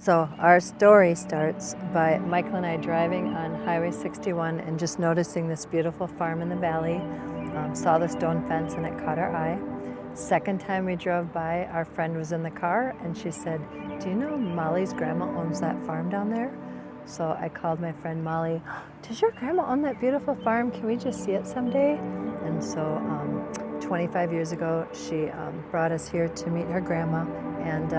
So our story starts by Michael and I driving on Highway 61 and just noticing this beautiful farm in the valley. Saw the stone fence and it caught our eye. Second time we drove by, our friend was in the car and she said, "Do you know Molly's grandma owns that farm down there?" So I called my friend Molly, "Does your grandma own that beautiful farm? Can we just see it someday?" And so 25 years ago, she brought us here to meet her grandma, and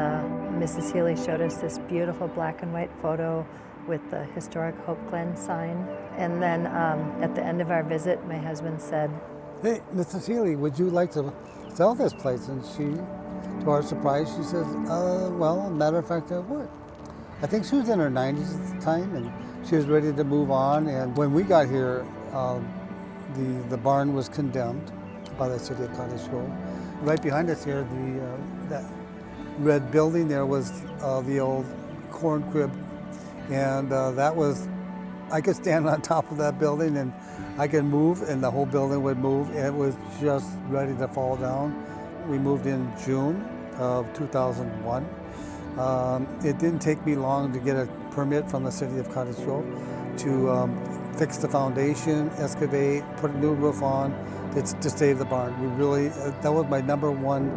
Mrs. Healy showed us this beautiful black and white photo with the historic Hope Glen sign. And then at the end of our visit, my husband said, "Hey, Mrs. Healy, would you like to sell this place?" And she, to our surprise, she says, well, matter of fact, I would. I think she was in her 90s at the time, and she was ready to move on. And when we got here, the barn was condemned by the city of Cottage Grove. Right behind us here, that red building there was the old corn crib, and that was, I could stand on top of that building and I could move and the whole building would move. It was just ready to fall down. We moved in June of 2001. It didn't take me long to get a permit from the city of Cottage Grove to fix the foundation, excavate, put a new roof on, to save the barn. We really, that was my number one,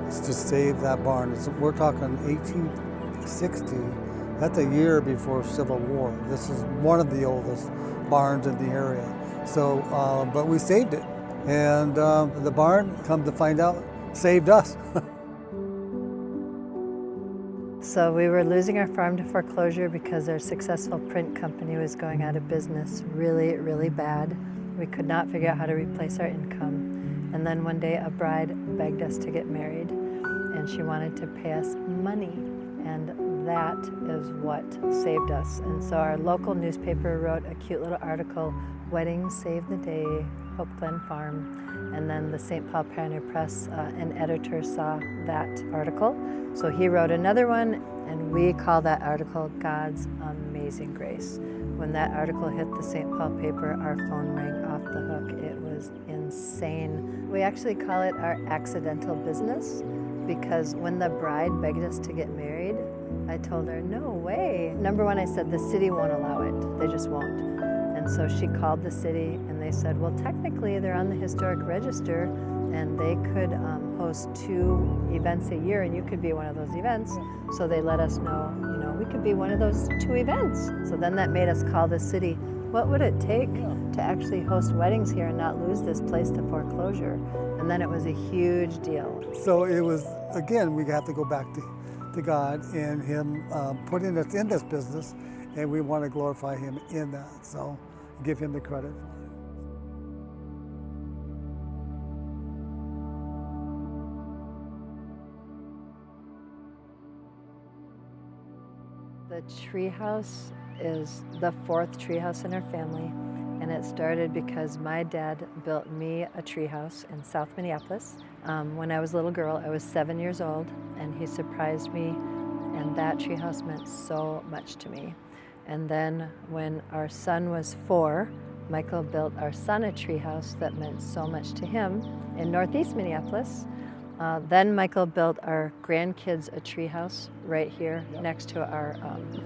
is to save that barn. We're talking 1860. That's a year before Civil War. This is one of the oldest barns in the area. So, but we saved it. And the barn, come to find out, saved us. So we were losing our farm to foreclosure because our successful print company was going out of business really, really bad. We could not figure out how to replace our income. And then one day a bride begged us to get married, and she wanted to pay us money. And that is what saved us. And so our local newspaper wrote a cute little article, "Weddings Save the Day, Hope Glen Farm." And then the St. Paul Pioneer Press, an editor saw that article. So he wrote another one, and we call that article God's Amazing Grace. When that article hit the St. Paul paper, our phone rang off the hook. It was insane. We actually call it our accidental business, because when the bride begged us to get married, I told her, "No way." Number one, I said, the city won't allow it. They just won't. And so she called the city and they said, well, technically they're on the historic register and they could host 2 events a year and you could be one of those events. So they let us know, we could be one of those 2 events. So then that made us call the city. What would it take to actually host weddings here and not lose this place to foreclosure? And then it was a huge deal. So it was, again, we have to go back to God and Him putting us in this business, and we want to glorify Him in that. So give Him the credit for it. The treehouse is the 4th treehouse in our family, and it started because my dad built me a treehouse in South Minneapolis. When I was a little girl, I was 7 years old, and he surprised me, and that treehouse meant so much to me. And then when our son was 4, Michael built our son a treehouse that meant so much to him in Northeast Minneapolis. Then Michael built our grandkids a treehouse right here next to our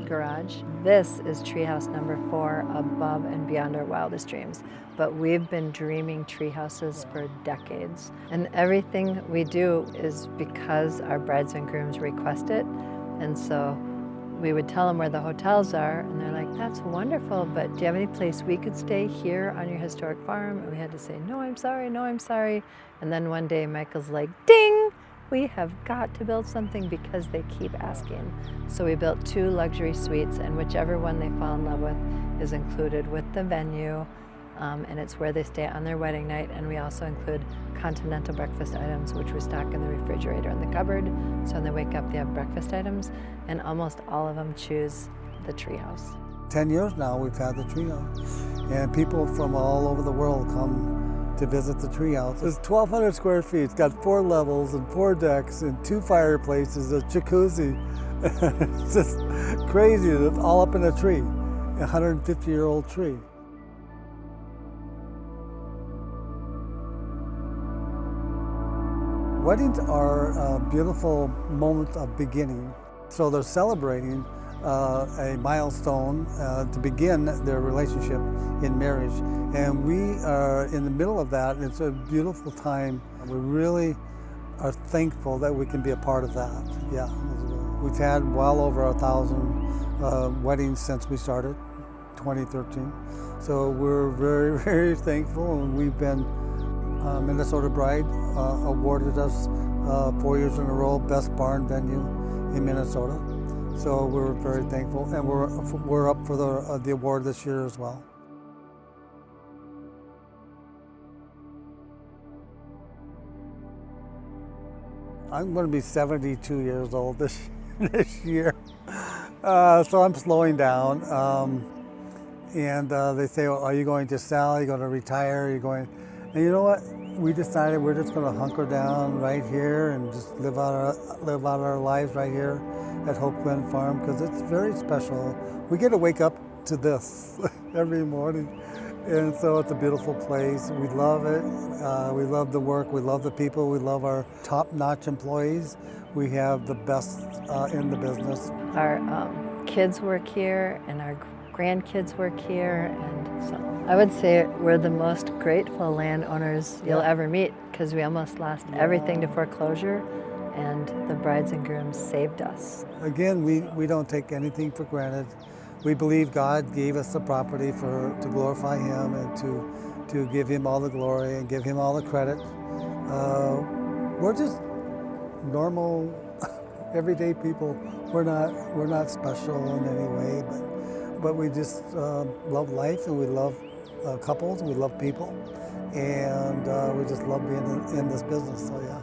garage. This is treehouse number 4, above and beyond our wildest dreams. But we've been dreaming treehouses for decades. And everything we do is because our brides and grooms request it. And so we would tell them where the hotels are, and they're like, "That's wonderful, but do you have any place we could stay here on your historic farm?" And we had to say, "No, I'm sorry, no, I'm sorry." And then one day Michael's like, "Ding! We have got to build something because they keep asking." So we built 2 luxury suites, and whichever one they fall in love with is included with the venue, and it's where they stay on their wedding night. And we also include continental breakfast items, which we stock in the refrigerator in the cupboard. So when they wake up, they have breakfast items, and almost all of them choose the treehouse. 10 years now we've had the treehouse, and people from all over the world come to visit the treehouse. It's 1,200 square feet. It's got 4 levels and 4 decks and 2 fireplaces, a jacuzzi. It's just crazy. It's all up in a tree, a 150-year-old tree. Weddings are a beautiful moment of beginning. So they're celebrating a milestone to begin their relationship in marriage. And we are in the middle of that. It's a beautiful time. We really are thankful that we can be a part of that. Yeah, we've had well over 1,000 weddings since we started, 2013. So we're very, very thankful, and we've been Minnesota Bride awarded us 4 years in a row Best Barn Venue in Minnesota. So we're very thankful, and we're up for the award this year as well. I'm going to be 72 years old this year, so I'm slowing down. And they say, well, are you going to sell? Are you going to retire? Are you going? And you know what? We decided we're just going to hunker down right here and just live out our lives right here at Hope Glen Farm, because it's very special. We get to wake up to this every morning, and so it's a beautiful place. We love it. We love the work. We love the people. We love our top-notch employees. We have the best in the business. Our kids work here, and our grandkids work here, and so I would say we're the most grateful landowners you'll ever meet, because we almost lost everything to foreclosure, and the brides and grooms saved us. Again, we don't take anything for granted. We believe God gave us the property to glorify Him and to give Him all the glory and give Him all the credit. We're just normal, everyday people. We're not special in any way, but we just love life, and we love couples, and we love people, and we just love being in this business. So yeah.